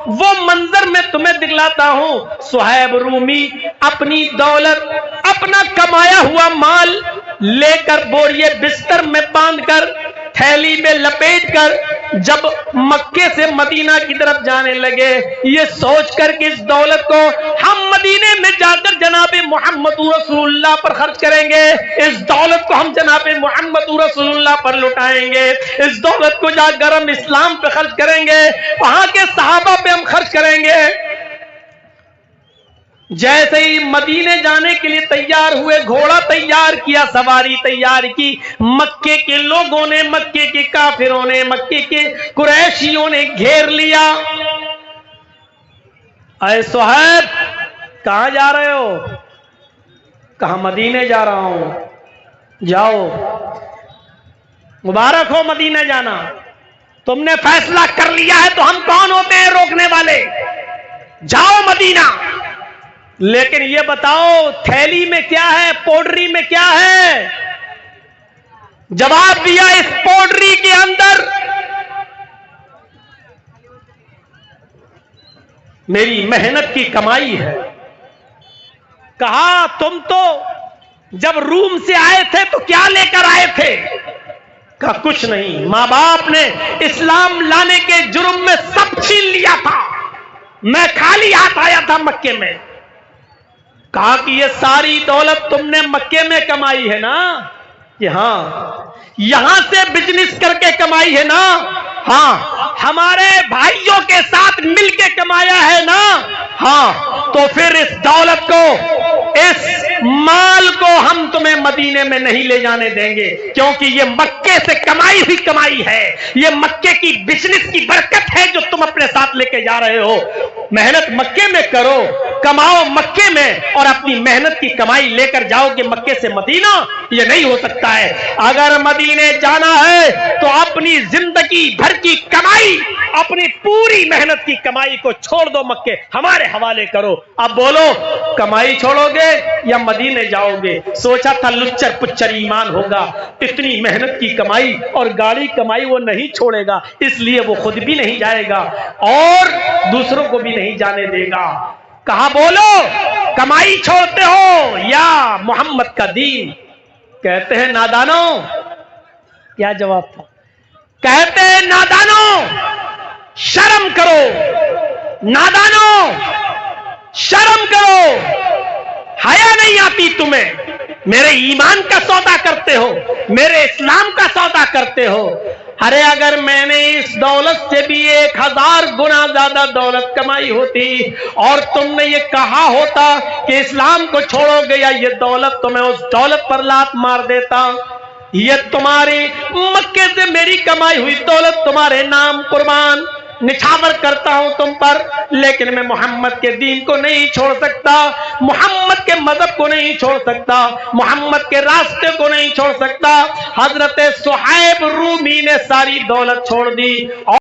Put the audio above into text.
वो मंजर मैं तुम्हें दिखलाता हूं। सुहैब रूमी अपनी दौलत, अपना कमाया हुआ माल लेकर बोरिए बिस्तर में बांधकर, थैली में लपेटकर जब मक्के से मदीना की तरफ जाने लगे, ये सोचकर कि इस दौलत को हम मदीने में जाकर जनाबे मोहम्मद रसूलुल्लाह पर खर्च करेंगे, इस दौलत को हम जनाबे मोहम्मद रसूलुल्लाह पर लुटाएंगे, इस दौलत को जाकर हम इस्लाम पे खर्च करेंगे, वहां के सहाबा पे हम खर्च करेंगे। जैसे ही मदीने जाने के लिए तैयार हुए, घोड़ा तैयार किया, सवारी तैयार की, मक्के के लोगों ने, मक्के के काफिरों ने, मक्के के कुरैशियों ने घेर लिया। अरे सुहैब, कहां जा रहे हो? कहा मदीने जा रहा हूं। जाओ, मुबारक हो मदीने जाना, तुमने फैसला कर लिया है तो हम कौन होते हैं रोकने वाले? जाओ मदीना। लेकिन ये बताओ थैली में क्या है, पोडरी में क्या है? जवाब दिया, इस पोडरी के अंदर मेरी मेहनत की कमाई है। कहा तुम तो जब रूम से आए थे तो क्या लेकर आए थे? कहा कुछ नहीं, मां बाप ने इस्लाम लाने के जुर्म में सब छीन लिया था, मैं खाली हाथ आया था मक्के में। कहा कि ये सारी दौलत तुमने मक्के में कमाई है ना? कि हाँ। यहां से बिजनेस करके कमाई है ना? हाँ। हमारे भाइयों के साथ मिलके कमाया है ना? हाँ। तो फिर इस दौलत को, इस माल को हम तुम्हें मदीने में नहीं ले जाने देंगे, क्योंकि ये मक्के से कमाई हुई कमाई है, ये मक्के की बिजनेस की बरकत है जो तुम अपने साथ लेके जा रहे हो। मेहनत मक्के में करो, कमाओ मक्के में, और अपनी मेहनत की कमाई लेकर जाओगे मक्के से मदीना, ये नहीं हो सकता है। अगर मदीने जाना है तो अपनी जिंदगी भर की कमाई, अपनी पूरी मेहनत की कमाई को छोड़ दो, मक्के हमारे हवाले करो। अब बोलो, कमाई छोड़ोगे या मदीने जाओगे? सोचा था लुच्चर पुच्चर ईमान होगा, इतनी मेहनत की कमाई और गाड़ी कमाई वो नहीं छोड़ेगा, इसलिए वो खुद भी नहीं जाएगा और दूसरों को भी नहीं जाने देगा। कहा बोलो, कमाई छोड़ते हो या मोहम्मद का दीन? कहते हैं नादानो। क्या जवाब था? कहते हैं नादानो, शर्म करो, नादानो शर्म करो, हया नहीं आती तुम्हें? मेरे ईमान का सौदा करते हो, मेरे इस्लाम का सौदा करते हो। अरे अगर मैंने इस दौलत से भी 1000 गुना ज्यादा दौलत कमाई होती और तुमने ये कहा होता कि इस्लाम को छोड़ोगे या ये दौलत, तो मैं उस दौलत पर लात मार देता। ये तुम्हारी मक्के से मेरी कमाई हुई दौलत तुम्हारे नाम कुर्बान, निछावर करता हूं तुम पर, लेकिन मैं मोहम्मद के दीन को नहीं छोड़ सकता, मोहम्मद के मजहब को नहीं छोड़ सकता, मोहम्मद के रास्ते को नहीं छोड़ सकता। हजरत सुहैब रूमी ने सारी दौलत छोड़ दी।